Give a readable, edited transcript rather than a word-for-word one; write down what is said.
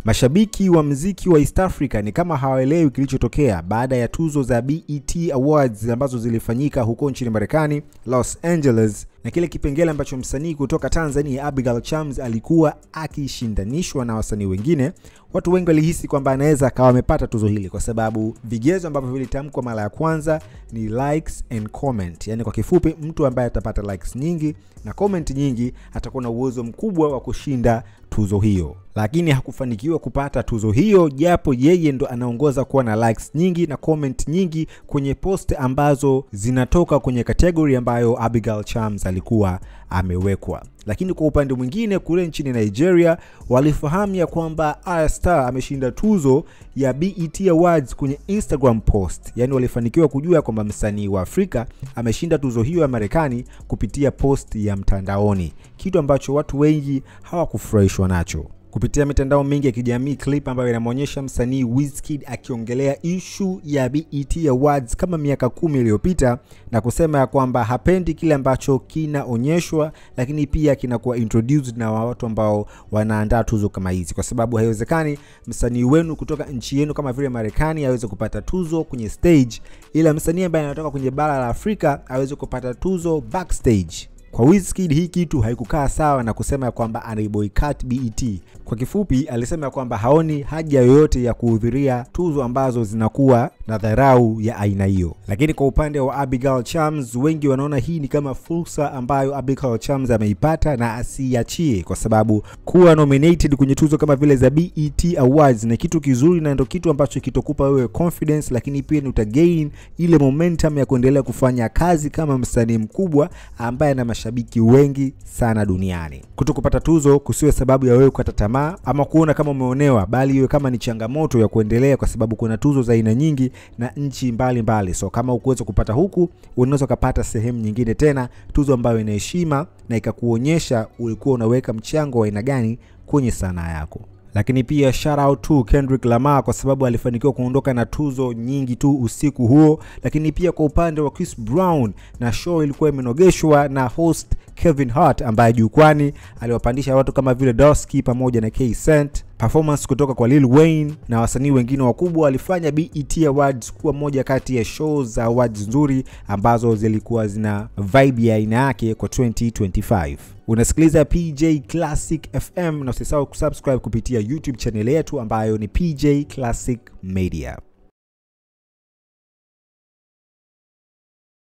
Mashabiki wa muziki wa East Africa ni kama hawaelewi kilichotokea baada ya tuzo za BET Awards ambazo zilifanyika huko nchini Marekani, Los Angeles, na kile kipengele ambacho msanii kutoka Tanzania Abigail Chams alikuwa akishindanishwa na wasanii wengine. Watu wengi walihisi kwamba anaweza akawa amepata tuzo hili kwa sababu vigezo ambavyo vilitamkwa mara ya kwanza ni likes and comment. Yani kwa kifupi, mtu ambaye atapata likes nyingi na comment nyingi atakuwa na uwezo mkubwa wa kushinda tuzo hiyo. Lakini hakufanikiwa kupata tuzo hiyo, japo yeye ndo anaongoza kuwa na likes nyingi na comment nyingi kwenye post ambazo zinatoka kwenye category ambayo Abigail Chams alikuwa amewekwa. Lakini kwa upande mwingine kule nchini Nigeria walifahamu ya kwamba Ayra Starr ameshinda tuzo ya BET Awards kwenye Instagram post. Yani walifanikiwa kujua kwamba msanii wa Afrika ameshinda tuzo hiyo ya Marekani kupitia post ya mtandaoni, kitu ambacho watu wengi hawakufurahishwa nacho. Kupitia mitandao mingi ya kijamii, clip ambayo inamuonyesha msanii Wizkid akiongelea issue ya BET Awards kama miaka 10 iliyopita na kusema ya kwamba hapendi kile ambacho kinaonyeshwa, lakini pia kinakuwa introduced na watu ambao wanaandaa tuzo kama hizi, kwa sababu haiwezekani msanii wenu kutoka nchi yenu kama vile Marekani aweze kupata tuzo kwenye stage, ila msanii ambaye anatoka kwenye bara la Afrika aweze kupata tuzo backstage. Kwa Wizkid hii kitu haikukaa sawa na kusema kwamba anaiboycott BET. Kwa kifupi alisema kwamba haoni haja yoyote ya kuhudhuria tuzo ambazo zinakuwa na dharau ya aina hiyo. Lakini kwa upande wa Abigail Chams, wengi wanaona hii ni kama fursa ambayo Abigail Chams ameipata na asiachie, kwa sababu kuwa nominated kwenye tuzo kama vile za BET Awards ni kitu kizuri na ndio kitu ambacho kitakupa wewe confidence, lakini pia ni utagain ile momentum ya kuendelea kufanya kazi kama msanii mkubwa ambaye ana mashabiki wengi sana duniani. Kutokupata tuzo kusiwe sababu ya wewe kukata tamaa ama kuona kama umeonewa, bali iwe kama ni changamoto ya kuendelea, kwa sababu kuna tuzo za aina nyingi na nchi mbalimbali. So kama ukuweza kupata huku, unaweza kupata sehemu nyingine tena, tuzo ambayo ina heshima na ikakuonyesha ulikuwa unaweka mchango wa aina gani kwenye sanaa yako. Lakini pia shout out to Kendrick Lamar kwa sababu alifanikiwa kuondoka na tuzo nyingi tu usiku huo. Lakini pia kwa upande wa Chris Brown, na show ilikuwa imenogeshwa na host Kevin Hart ambaye jukwani aliwapandisha watu kama vile Dosky pamoja na K-Cent. Performance kutoka kwa Lil Wayne na wasanii wengine wakubwa walifanya BET Awards kuwa moja kati ya shows za awards nzuri ambazo zilikuwa zina vibe ya aina yake kwa 2025. Unasikiliza PJ Classic FM na usisahau kusubscribe kupitia YouTube channel yetu ambayo ni PJ Classic Media.